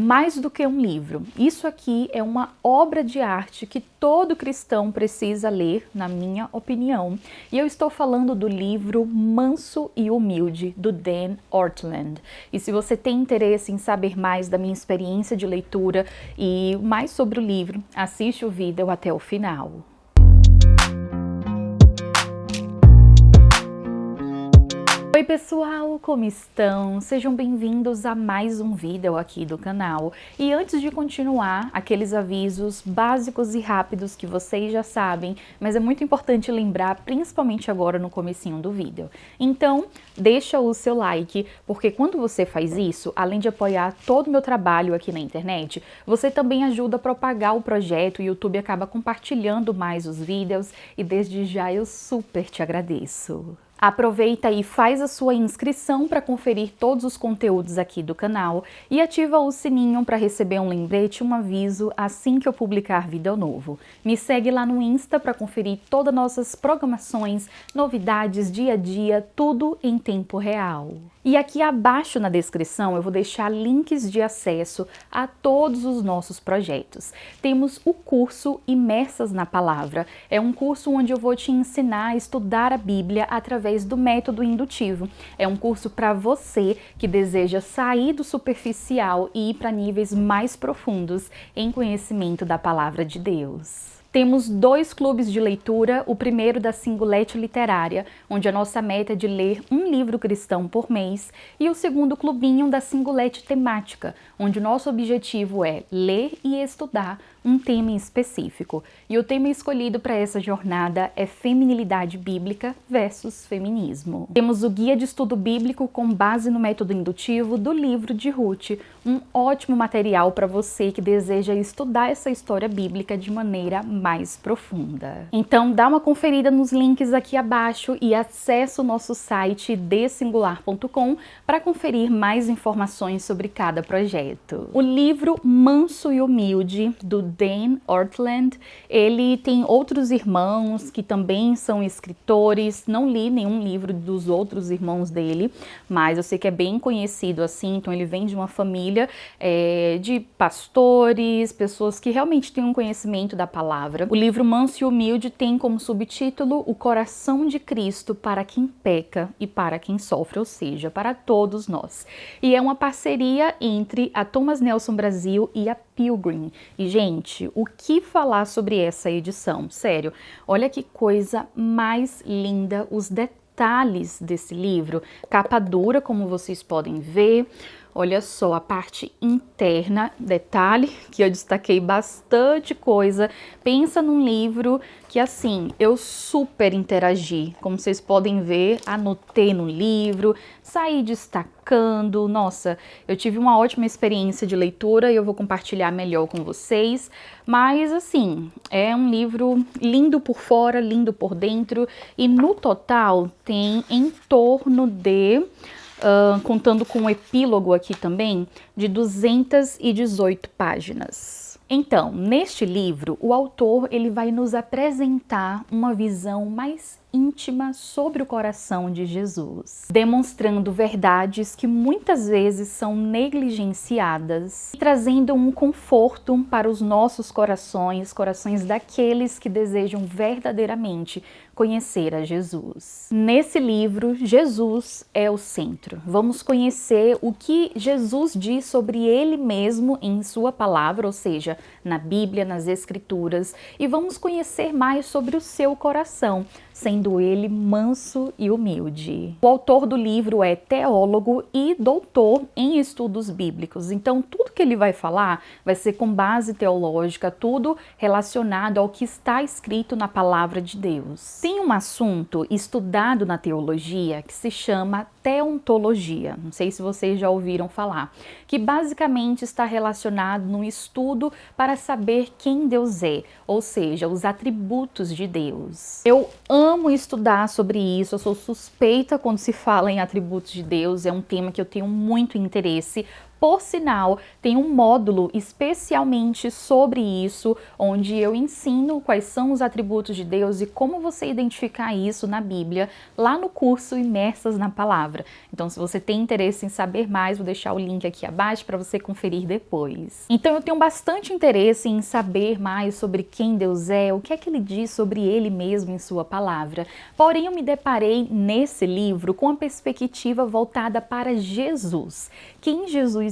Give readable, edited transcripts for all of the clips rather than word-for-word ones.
mais do que um livro. Isso aqui é uma obra de arte que todo cristão precisa ler, na minha opinião. E eu estou falando do livro Manso e Humilde, do Dan Ortlund. E se você tem interesse em saber mais da minha experiência de leitura e mais sobre o livro, assiste o vídeo até o final. Oi pessoal, como estão? Sejam bem-vindos a mais um vídeo aqui do canal. E antes de continuar, aqueles avisos básicos e rápidos que vocês já sabem, mas é muito importante lembrar, principalmente agora no comecinho do vídeo. Então, deixa o seu like, porque quando você faz isso, além de apoiar todo o meu trabalho aqui na internet, você também ajuda a propagar o projeto, o YouTube acaba compartilhando mais os vídeos e desde já eu super te agradeço. Aproveita e faz a sua inscrição para conferir todos os conteúdos aqui do canal e ativa o sininho para receber um lembrete, um aviso assim que eu publicar vídeo novo. Me segue lá no Insta para conferir todas as nossas programações, novidades, dia a dia, tudo em tempo real. E aqui abaixo na descrição eu vou deixar links de acesso a todos os nossos projetos. Temos o curso Imersas na Palavra. É um curso onde eu vou te ensinar a estudar a Bíblia através do método indutivo. É um curso para você que deseja sair do superficial e ir para níveis mais profundos em conhecimento da Palavra de Deus. Temos 2 clubes de leitura, o primeiro da Singulete Literária, onde a nossa meta é de ler um livro cristão por mês, e o segundo clubinho da Singulete Temática, onde o nosso objetivo é ler e estudar um tema específico. E o tema escolhido para essa jornada é Feminilidade Bíblica versus Feminismo. Temos o Guia de Estudo Bíblico com base no método indutivo do livro de Ruth, um ótimo material para você que deseja estudar essa história bíblica de maneira mais profunda. Então dá uma conferida nos links aqui abaixo e acessa o nosso site desingular.com para conferir mais informações sobre cada projeto. O livro Manso e Humilde, do Dan Ortlund, ele tem outros irmãos que também são escritores. Não li nenhum livro dos outros irmãos dele, mas eu sei que é bem conhecido assim, então ele vem de uma família de pastores, pessoas que realmente têm um conhecimento da palavra. O livro Manso e Humilde tem como subtítulo O Coração de Cristo para quem peca e para quem sofre, ou seja, para todos nós. E é uma parceria entre a Thomas Nelson Brasil e a Pilgrim. E, gente, o que falar sobre essa edição? Sério, olha que coisa mais linda, os detalhes desse livro. Capa dura, como vocês podem ver. Olha só a parte interna, detalhe que eu destaquei bastante coisa. Pensa num livro que, assim, eu super interagi. Como vocês podem ver, anotei no livro, saí destacando. Nossa, eu tive uma ótima experiência de leitura e eu vou compartilhar melhor com vocês. Mas, assim, é um livro lindo por fora, lindo por dentro. E no total tem em torno de... contando com o epílogo aqui também, de 218 páginas. Então, neste livro, o autor ele vai nos apresentar uma visão mais íntima sobre o coração de Jesus, demonstrando verdades que muitas vezes são negligenciadas e trazendo um conforto para os nossos corações, corações daqueles que desejam verdadeiramente conhecer a Jesus. Nesse livro, Jesus é o centro. Vamos conhecer o que Jesus diz sobre ele mesmo em sua palavra, ou seja, na Bíblia, nas Escrituras, e vamos conhecer mais sobre o seu coração, sendo ele manso e humilde. O autor do livro é teólogo e doutor em estudos bíblicos, então tudo que ele vai falar vai ser com base teológica, tudo relacionado ao que está escrito na palavra de Deus. Tem um assunto estudado na teologia que se chama teontologia, não sei se vocês já ouviram falar, que basicamente está relacionado no estudo para saber quem Deus é, ou seja, os atributos de Deus. Eu amo estudar sobre isso, eu sou suspeita quando se fala em atributos de Deus, é um tema que eu tenho muito interesse, Por sinal, tem um módulo especialmente sobre isso, onde eu ensino quais são os atributos de Deus e como você identificar isso na Bíblia, lá no curso Imersas na Palavra. Então, se você tem interesse em saber mais, vou deixar o link aqui abaixo para você conferir depois. Então, eu tenho bastante interesse em saber mais sobre quem Deus é, o que é que ele diz sobre ele mesmo em sua palavra. Porém, eu me deparei nesse livro com uma perspectiva voltada para Jesus. Quem Jesus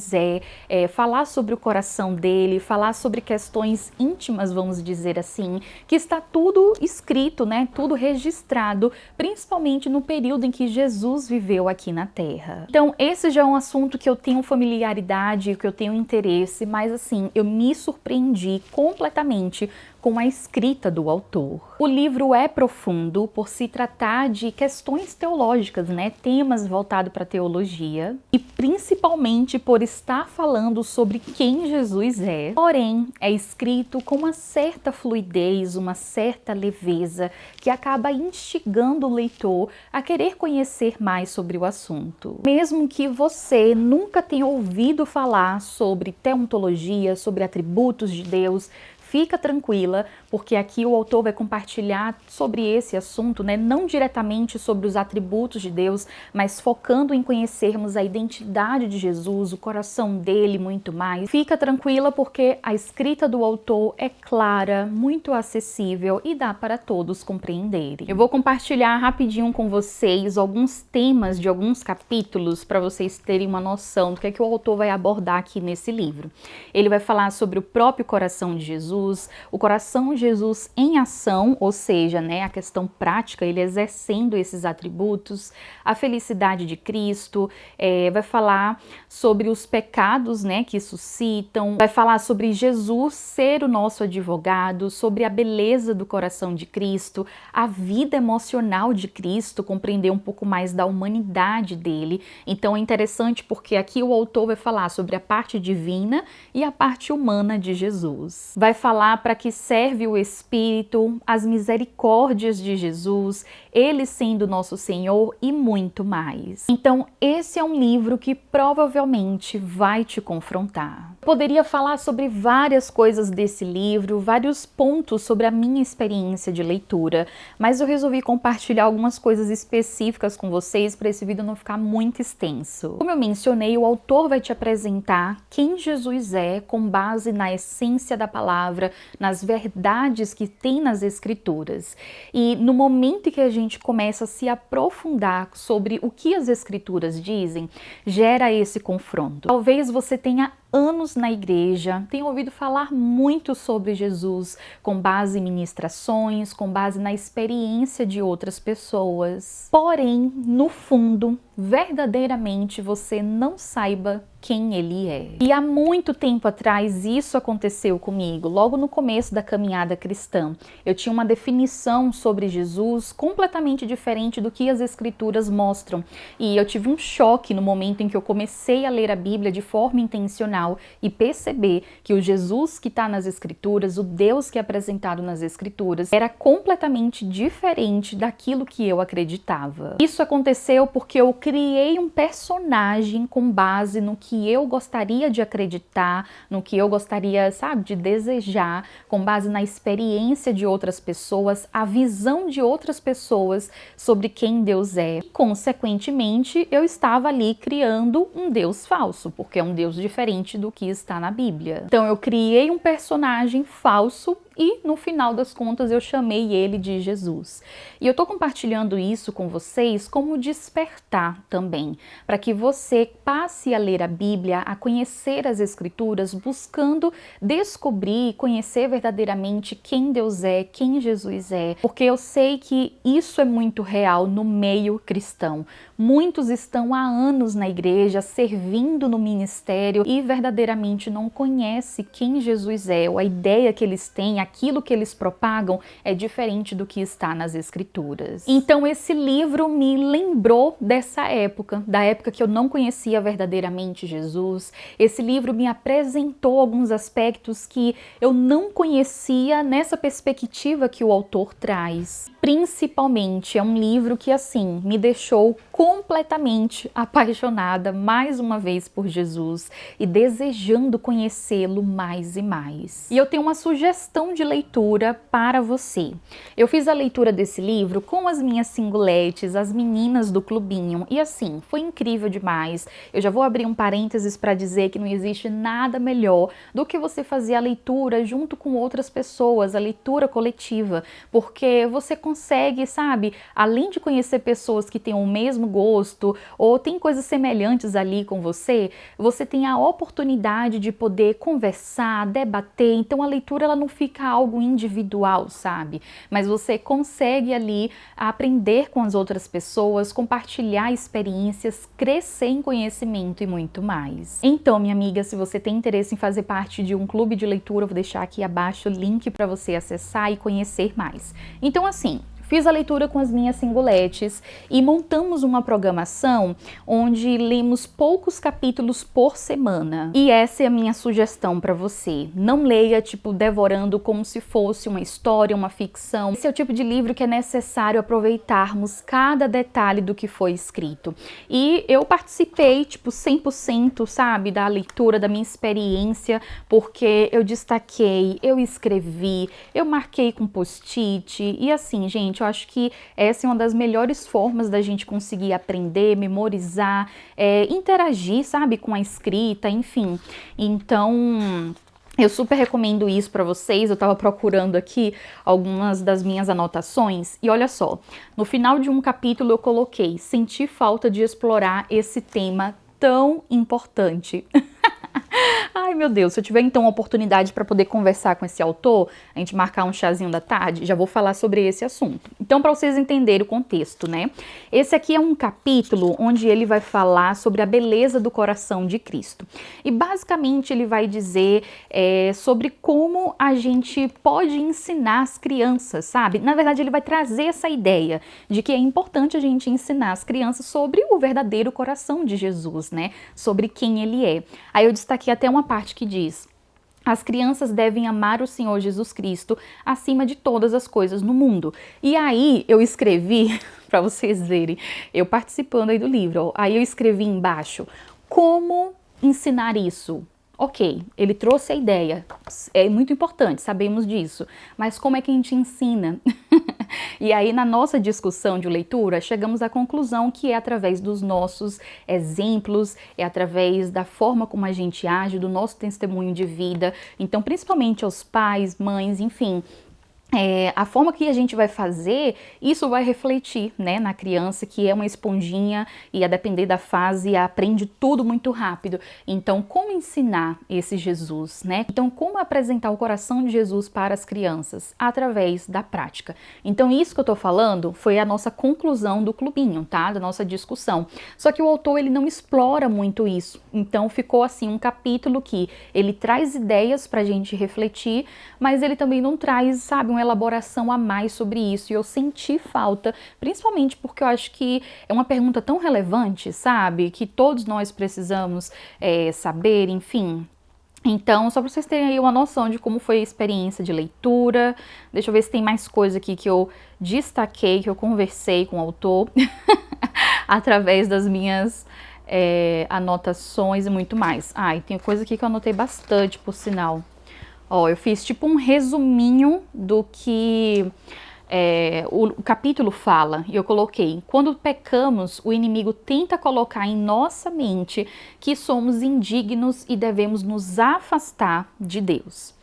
falar sobre o coração dele, falar sobre questões íntimas, vamos dizer assim, que está tudo escrito, né? Tudo registrado, principalmente no período em que Jesus viveu aqui na Terra. Então, esse já é um assunto que eu tenho familiaridade, que eu tenho interesse, mas assim, eu me surpreendi completamente com a escrita do autor. O livro é profundo por se tratar de questões teológicas, né? Temas voltados para a teologia e principalmente por estar falando sobre quem Jesus é. Porém, é escrito com uma certa fluidez, uma certa leveza que acaba instigando o leitor a querer conhecer mais sobre o assunto. Mesmo que você nunca tenha ouvido falar sobre teontologia, sobre atributos de Deus, fica tranquila, porque aqui o autor vai compartilhar sobre esse assunto, né? Não diretamente sobre os atributos de Deus, mas focando em conhecermos a identidade de Jesus, o coração dele, muito mais. Fica tranquila porque a escrita do autor é clara, muito acessível e dá para todos compreenderem. Eu vou compartilhar rapidinho com vocês alguns temas de alguns capítulos para vocês terem uma noção do que é que o autor vai abordar aqui nesse livro. Ele vai falar sobre o próprio coração de Jesus, o coração de Jesus em ação, ou seja, né, a questão prática, ele exercendo esses atributos, a felicidade de Cristo, vai falar sobre os pecados, né, que suscitam, vai falar sobre Jesus ser o nosso advogado, sobre a beleza do coração de Cristo, a vida emocional de Cristo, compreender um pouco mais da humanidade dele. Então é interessante porque aqui o autor vai falar sobre a parte divina e a parte humana de Jesus. Vai falar para que serve o Espírito, as misericórdias de Jesus, ele sendo nosso Senhor e muito mais. Então, esse é um livro que provavelmente vai te confrontar. Eu poderia falar sobre várias coisas desse livro, vários pontos sobre a minha experiência de leitura, mas eu resolvi compartilhar algumas coisas específicas com vocês para esse vídeo não ficar muito extenso. Como eu mencionei, o autor vai te apresentar quem Jesus é com base na essência da palavra, nas verdades que tem nas Escrituras. E no momento em que a gente começa a se aprofundar sobre o que as Escrituras dizem, gera esse confronto. Talvez você tenha anos na igreja, tenho ouvido falar muito sobre Jesus, com base em ministrações, com base na experiência de outras pessoas. Porém, no fundo, verdadeiramente você não saiba quem ele é. E há muito tempo atrás isso aconteceu comigo, logo no começo da caminhada cristã. Eu tinha uma definição sobre Jesus completamente diferente do que as Escrituras mostram. E eu tive um choque no momento em que eu comecei a ler a Bíblia de forma intencional e perceber que o Jesus que está nas Escrituras, o Deus que é apresentado nas Escrituras, era completamente diferente daquilo que eu acreditava. Isso aconteceu porque eu criei um personagem com base no que eu gostaria de acreditar, no que eu gostaria, sabe, de desejar, com base na experiência de outras pessoas, a visão de outras pessoas sobre quem Deus é. E, consequentemente, eu estava ali criando um Deus falso, porque é um Deus diferente do que está na Bíblia. Então eu criei um personagem falso e no final das contas eu chamei ele de Jesus. E eu tô compartilhando isso com vocês como despertar também, para que você passe a ler a Bíblia, a conhecer as Escrituras, buscando descobrir e conhecer verdadeiramente quem Deus é, quem Jesus é, porque eu sei que isso é muito real no meio cristão. Muitos estão há anos na igreja, servindo no ministério e verdadeiramente não conhecem quem Jesus é, ou a ideia que eles têm, aquilo que eles propagam é diferente do que está nas Escrituras. Então esse livro me lembrou dessa época, da época que eu não conhecia verdadeiramente Jesus. Esse livro me apresentou alguns aspectos que eu não conhecia nessa perspectiva que o autor traz. principalmente é um livro que, assim, me deixou completamente apaixonada mais uma vez por Jesus e desejando conhecê-lo mais e mais. E eu tenho uma sugestão de leitura para você. Eu fiz a leitura desse livro com as minhas singuletes, as meninas do clubinho, e assim, foi incrível demais. Eu já vou abrir um parênteses para dizer que não existe nada melhor do que você fazer a leitura junto com outras pessoas, a leitura coletiva, porque você consegue, sabe, além de conhecer pessoas que têm o mesmo gosto ou tem coisas semelhantes ali com você, você tem a oportunidade de poder conversar, debater. Então a leitura ela não fica algo individual, sabe? Mas você consegue ali aprender com as outras pessoas, compartilhar experiências, crescer em conhecimento e muito mais. Então, minha amiga, se você tem interesse em fazer parte de um clube de leitura, eu vou deixar aqui abaixo o link para você acessar e conhecer mais. Então, assim, fiz a leitura com as minhas singuletes e montamos uma programação onde lemos poucos capítulos por semana. E essa é a minha sugestão para você. Não leia, tipo, devorando como se fosse uma história, uma ficção. Esse é o tipo de livro que é necessário aproveitarmos cada detalhe do que foi escrito. E eu participei, tipo, 100%, sabe, da leitura, da minha experiência, porque eu destaquei, eu escrevi, eu marquei com post-it e assim, gente, eu acho que essa é uma das melhores formas da gente conseguir aprender, memorizar, interagir, sabe, com a escrita, enfim. Então, eu super recomendo isso para vocês. Eu tava procurando aqui algumas das minhas anotações e olha só, no final de um capítulo eu coloquei: senti falta de explorar esse tema tão importante. Ai, meu Deus, se eu tiver então a oportunidade para poder conversar com esse autor, a gente marcar um chazinho da tarde, já vou falar sobre esse assunto. Então, para vocês entenderem o contexto, né? Esse aqui é um capítulo onde ele vai falar sobre a beleza do coração de Cristo. E basicamente ele vai dizer sobre como a gente pode ensinar as crianças, sabe? Na verdade, ele vai trazer essa ideia de que é importante a gente ensinar as crianças sobre o verdadeiro coração de Jesus, né? Sobre quem ele é. Aí eu destaquei até uma parte que diz: as crianças devem amar o Senhor Jesus Cristo acima de todas as coisas no mundo. E aí eu escrevi, para vocês verem, eu participando aí do livro, ó, aí eu escrevi embaixo: como ensinar isso? Ok, ele trouxe a ideia, é muito importante, sabemos disso, mas como é que a gente ensina? E aí, na nossa discussão de leitura, chegamos à conclusão que é através dos nossos exemplos, é através da forma como a gente age, do nosso testemunho de vida. Então, principalmente aos pais, mães, enfim, a forma que a gente vai fazer, isso vai refletir, né, na criança, que é uma esponjinha e a depender da fase aprende tudo muito rápido. Então, como ensinar esse Jesus, né? Então, como apresentar o coração de Jesus para as crianças? Através da prática. Então, isso que eu tô falando foi a nossa conclusão do clubinho, tá? Da nossa discussão. Só que o autor, ele não explora muito isso. Então, ficou assim um capítulo que ele traz ideias pra gente refletir, mas ele também não traz, sabe, uma elaboração a mais sobre isso, e eu senti falta, principalmente porque eu acho que é uma pergunta tão relevante, sabe, que todos nós precisamos saber, enfim. Então, só para vocês terem aí uma noção de como foi a experiência de leitura. Deixa eu ver se tem mais coisa aqui que eu destaquei, que eu conversei com o autor através das minhas anotações e muito mais. E tem coisa aqui que eu anotei bastante, por sinal. Ó, eu fiz tipo um resuminho do que o capítulo fala, e eu coloquei: quando pecamos, o inimigo tenta colocar em nossa mente que somos indignos e devemos nos afastar de Deus.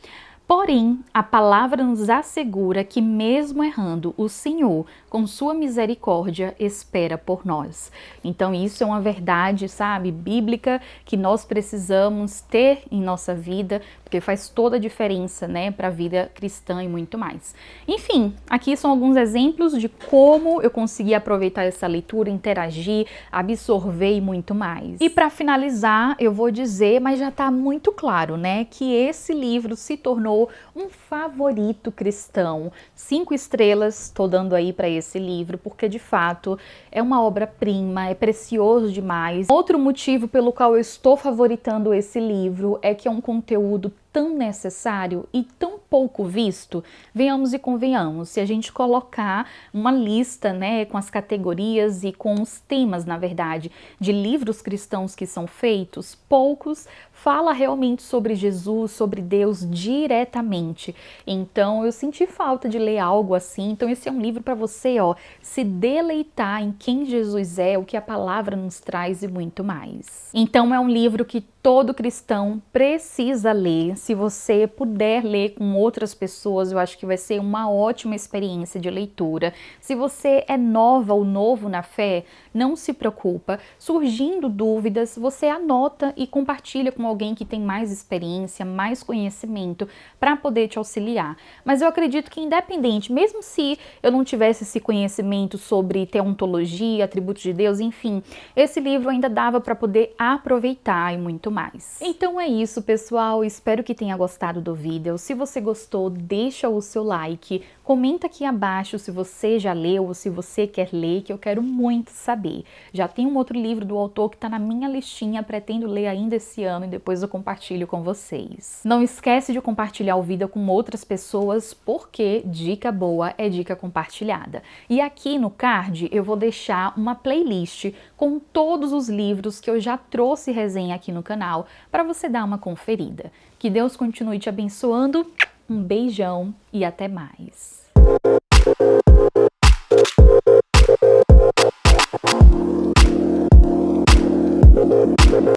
Porém, a palavra nos assegura que mesmo errando, o Senhor, com sua misericórdia, espera por nós. Então isso é uma verdade, sabe, bíblica, que nós precisamos ter em nossa vida, porque faz toda a diferença, né, para a vida cristã e muito mais. Enfim, aqui são alguns exemplos de como eu consegui aproveitar essa leitura, interagir, absorver e muito mais. E para finalizar, eu vou dizer, mas já está muito claro, né, que esse livro se tornou um favorito cristão. 5 estrelas estou dando aí para esse livro, porque de fato é uma obra-prima, é precioso demais. Outro motivo pelo qual eu estou favoritando esse livro é que é um conteúdo tão necessário e tão pouco visto? Venhamos e convenhamos, se a gente colocar uma lista, né, com as categorias e com os temas, na verdade, de livros cristãos que são feitos, poucos fala realmente sobre Jesus, sobre Deus diretamente. Então eu senti falta de ler algo assim. Então esse é um livro para você, ó, se deleitar em quem Jesus é, o que a palavra nos traz e muito mais. Então é um livro que todo cristão precisa ler. Se você puder ler com outras pessoas, eu acho que vai ser uma ótima experiência de leitura. Se você é nova ou novo na fé, não se preocupa. Surgindo dúvidas, você anota e compartilha com alguém que tem mais experiência, mais conhecimento, para poder te auxiliar. Mas eu acredito que independente, mesmo se eu não tivesse esse conhecimento sobre teontologia, atributos de Deus, enfim, esse livro ainda dava para poder aproveitar e muito mais. Então é isso, pessoal. Espero que tenha gostado do vídeo. Se você gostou, deixa o seu like, comenta aqui abaixo se você já leu ou se você quer ler, que eu quero muito saber. Já tem um outro livro do autor que está na minha listinha, pretendo ler ainda esse ano e depois eu compartilho com vocês. Não esquece de compartilhar o vídeo com outras pessoas, porque dica boa é dica compartilhada. E aqui no card eu vou deixar uma playlist com todos os livros que eu já trouxe resenha aqui no canal para você dar uma conferida. Que Deus continue te abençoando. Um beijão e até mais.